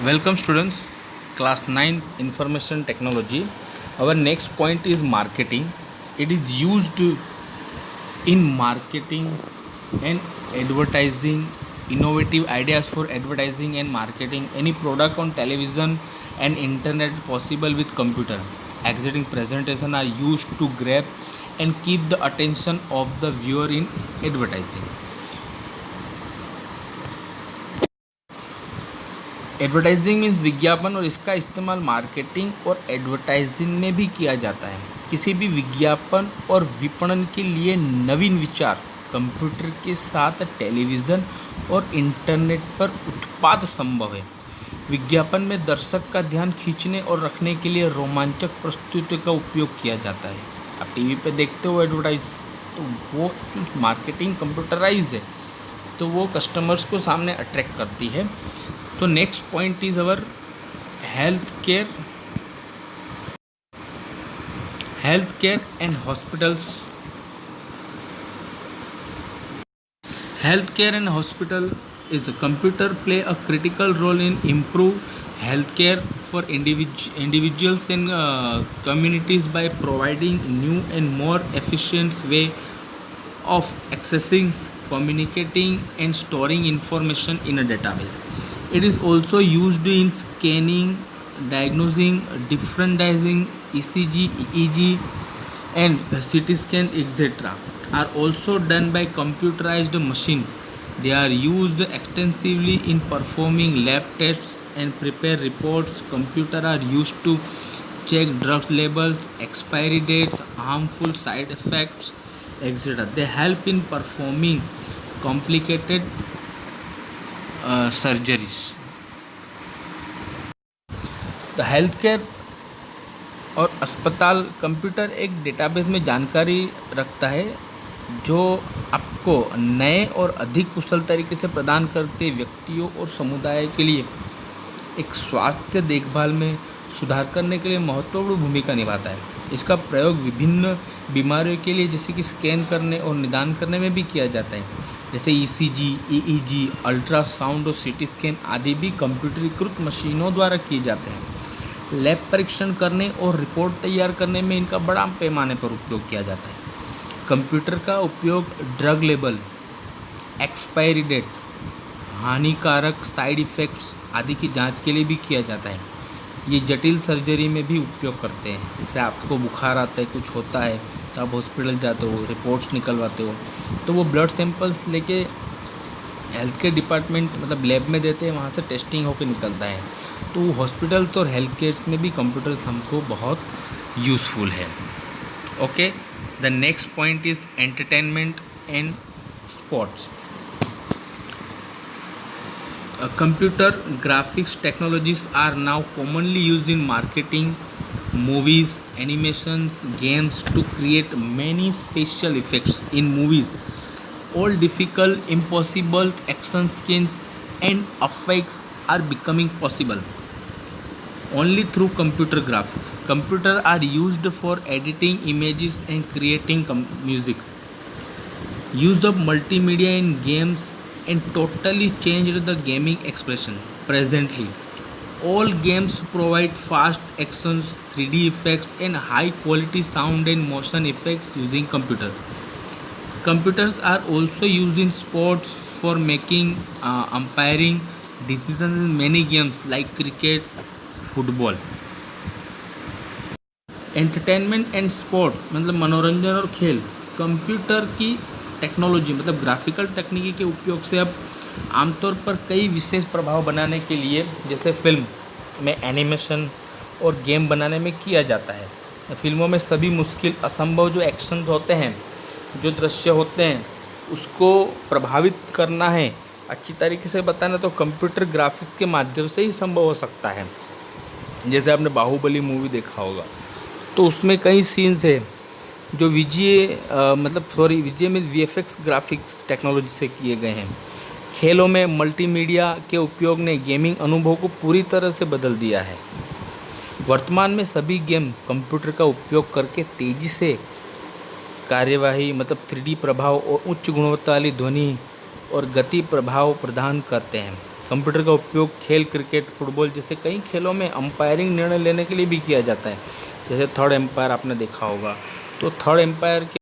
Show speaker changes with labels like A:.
A: Welcome students, class 9 information technology. Our next point is marketing. It is used in marketing and advertising, innovative ideas for advertising and marketing any product on television and internet possible with computer. Exciting presentation are used to grab and keep the attention of the viewer in advertising. Advertising means विज्ञापन और इसका इस्तेमाल marketing और advertising में भी किया जाता है। किसी भी विज्ञापन और विपणन के लिए नवीन विचार कंप्यूटर के साथ टेलीविज़न और इंटरनेट पर उत्पाद संभव है। विज्ञापन में दर्शक का ध्यान खींचने और रखने के लिए रोमांचक प्रस्तुति का उपयोग किया जाता है। आप टीवी पे देखते हो एडवर्टाइज, तो वो जो मार्केटिंग कंप्यूटराइज है तो वो कस्टमर्स को सामने अट्रैक्ट करती है। तो next point is our health care and hospitals. Healthcare and hospital is the computer play a critical role in improve healthcare for individuals and communities by providing new and more efficient way of accessing, communicating and storing information in a database. It is also used in scanning, diagnosing, differentiating ECG, EEG and CT scan etc. are also done by computerized machine. They are used extensively in performing lab tests and prepare reports. Computer are used to check drug labels, expiry dates, harmful side effects, etc. They help in performing complicated surgeries. The health care और अस्पताल computer एक database में जानकारी रखता है जो आपको नए और अधिक कुशल तरीके से प्रदान करते व्यक्तियों और समुदाय के लिए एक स्वास्थ्य देखभाल में सुधार करने के लिए महत्वपूर्ण भूमिका निभाता है। इसका प्रयोग विभिन्न बीमारियों के लिए जैसे कि स्कैन करने और निदान करने में भी किया जाता है, जैसे ECG, EEG, अल्ट्रासाउंड और CT स्कैन आदि भी कंप्यूटरीकृत मशीनों द्वारा किए जाते हैं। लैब परीक्षण करने और रिपोर्ट तैयार करने में इनका बड़ा पैमाने पर उपयोग किया जाता है। कंप्यूटर का उपयोग ड्रग लेबल, एक्सपायरी डेट, हानिकारक साइड इफ़ेक्ट्स आदि की जांच के लिए भी किया जाता है। ये जटिल सर्जरी में भी उपयोग करते हैं। जैसे आपको बुखार आता है, कुछ होता है तो आप हॉस्पिटल जाते हो, रिपोर्ट्स निकलवाते हो, तो वो ब्लड सैंपल्स लेके हेल्थ केयर डिपार्टमेंट मतलब लैब में देते हैं, वहाँ से टेस्टिंग होकर निकलता है। तो हॉस्पिटल्स और हेल्थ केयर में भी कंप्यूटर हमको बहुत यूज़फुल है। Okay, the next point is entertainment and sports. Computer graphics technologies are now commonly used in marketing, movies, animations, games to create many special effects in movies. All difficult, impossible action scenes and effects are becoming possible only through computer graphics. Computers are used for editing images and creating music. Use of multimedia in games and totally changed the gaming expression. Presently, all games provide fast actions, 3D effects, and high quality sound and motion effects using computers. Computers are also used in sports for making umpiring decisions in many games like cricket, football. Entertainment and sport मतलब मनोरंजन और खेल। Computer की technology मतलब graphical तकनीकी के उपयोग से अब आमतौर पर कई विशेष प्रभाव बनाने के लिए जैसे फिल्म में एनिमेशन और गेम बनाने में किया जाता है। फिल्मों में सभी मुश्किल असंभव जो एक्शंस होते हैं, जो दृश्य होते हैं, उसको प्रभावित करना है, अच्छी तरीके से बताना तो कंप्यूटर ग्राफिक्स के माध्यम से ही संभव हो सकता है। जैसे आपने बाहुबली मूवी देखा होगा तो उसमें कई सीन्स है जो विजय में VFX ग्राफिक्स टेक्नोलॉजी से किए गए हैं। खेलों में मल्टीमीडिया के उपयोग ने गेमिंग अनुभव को पूरी तरह से बदल दिया है। वर्तमान में सभी गेम कंप्यूटर का उपयोग करके तेज़ी से कार्यवाही मतलब 3D प्रभाव और उच्च गुणवत्ता वाली ध्वनि और गति प्रभाव प्रदान करते हैं। कंप्यूटर का उपयोग खेल, क्रिकेट, फुटबॉल जैसे कई खेलों में अंपायरिंग निर्णय लेने के लिए भी किया जाता है। जैसे थर्ड एम्पायर आपने देखा होगा, तो थर्ड एम्पायर के